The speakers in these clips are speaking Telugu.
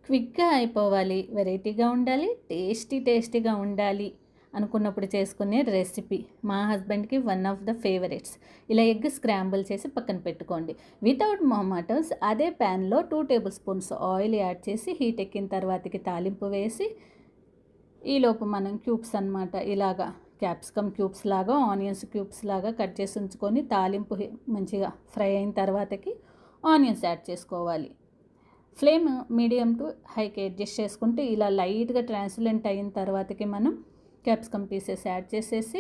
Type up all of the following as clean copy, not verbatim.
క్విక్‌గా అయిపోవాలి, వెరైటీగా ఉండాలి, టేస్టీగా ఉండాలి అనుకున్నప్పుడు చేసుకునే రెసిపీ. మా హస్బెండ్‌కి వన్ ఆఫ్ ద ఫేవరెట్స్. ఇలా ఎగ్ స్క్రాంబుల్ చేసి పక్కన పెట్టుకోండి. వితౌట్ మొమాటోస్ అదే ప్యాన్‌లో 2 టేబుల్ స్పూన్స్ ఆయిల్ యాడ్ చేసి హీట్ ఎక్కిన తర్వాతకి తాలింపు వేసి, ఈలోపు మనం క్యూబ్స్ అనమాట ఇలాగా క్యాప్సికమ్ క్యూబ్స్ లాగా, ఆనియన్స్ క్యూబ్స్ లాగా కట్ చేసి ఉంచుకొని తాలింపు మంచిగా ఫ్రై అయిన తర్వాతకి ఆనియన్స్ యాడ్ చేసుకోవాలి. ఫ్లేమ్ మీడియం టు హైకి అడ్జస్ట్ చేసుకుంటే ఇలా లైట్గా ట్రాన్స్లెంట్ అయిన తర్వాతకి మనం క్యాప్సికమ్ పీసెస్ యాడ్ చేసేసి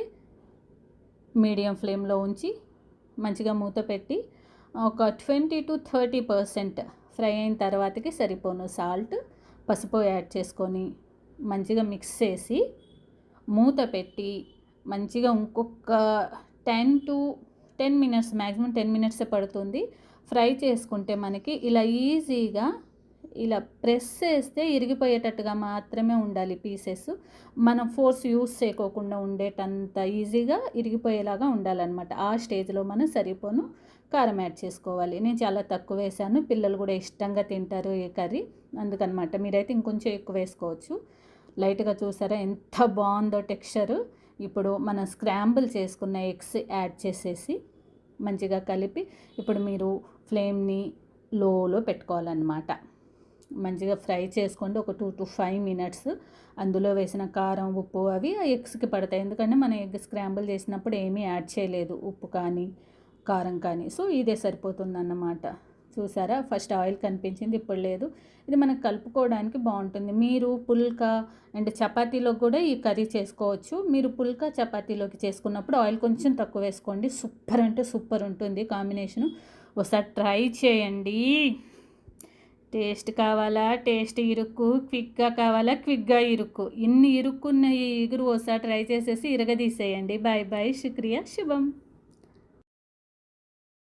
మీడియం ఫ్లేమ్లో ఉంచి మంచిగా మూత పెట్టి ఒక 20-30% ఫ్రై అయిన తర్వాతకి సరిపోను సాల్ట్, పసుపు యాడ్ చేసుకొని మంచిగా మిక్స్ చేసి మూత పెట్టి మంచిగా ఇంకొక 10 మినిట్స్, మ్యాక్సిమం 10 మినిట్సే పడుతుంది ఫ్రై చేసుకుంటే మనకి ఇలా ఈజీగా ఇలా ప్రెస్ చేస్తే ఇరిగిపోయేటట్టుగా మాత్రమే ఉండాలి పీసెస్. మనం ఫోర్స్ యూస్ చేయకోకుండా ఉండేటంత ఈజీగా ఇరిగిపోయేలాగా ఉండాలన్నమాట. ఆ స్టేజ్లో మనం సరిపోను కారం యాడ్ చేసుకోవాలి. నేను చాలా తక్కువ వేసాను, పిల్లలు కూడా ఇష్టంగా తింటారు ఈ కర్రీ, అందుకనమాట. మీరైతే ఇంకొంచెం ఎక్కువ వేసుకోవచ్చు. లైట్గా చూసారా ఎంత బాగుందో టెక్స్చరు. ఇప్పుడు మనం స్క్రాంబుల్ చేసుకున్న ఎగ్స్ యాడ్ చేసేసి మంచిగా కలిపి ఇప్పుడు మీరు ఫ్లేమ్ని లోలో పెట్టుకోవాలన్నమాట. మంచిగా ఫ్రై చేసుకోండి ఒక 2-5 మినిట్స్. అందులో వేసిన కారం, ఉప్పు అవి ఆ ఎగ్స్కి పడతాయి. ఎందుకంటే మనం ఎగ్ స్క్రాంబుల్ చేసినప్పుడు ఏమీ యాడ్ చేయలేదు, ఉప్పు కానీ కారం కానీ. సో ఇదే సరిపోతుందన్నమాట. చూసారా, ఫస్ట్ ఆయిల్ కనిపించింది, ఇప్పుడు లేదు. ఇది మనకు కలుపుకోవడానికి బాగుంటుంది. మీరు పుల్కా అండ్ చపాతీలో కూడా ఈ కర్రీ చేసుకోవచ్చు. మీరు పుల్కా చపాతీలోకి చేసుకున్నప్పుడు ఆయిల్ కొంచెం తక్కువ వేసుకోండి. సూపర్ అంటే సూపర్ ఉంటుంది కాంబినేషను. ఒకసారి ట్రై చేయండి. టేస్ట్ కావాలా, టేస్ట్ ఇరుక్కు, క్విక్గా కావాలా, క్విక్గా ఇరుక్కు. ఇన్ని ఇరుక్కున్న ఈ ఇగురు ఒకసారి ట్రై చేసేసి ఇరగదీసేయండి. బాయ్ బాయ్, శుక్రియా, శుభం.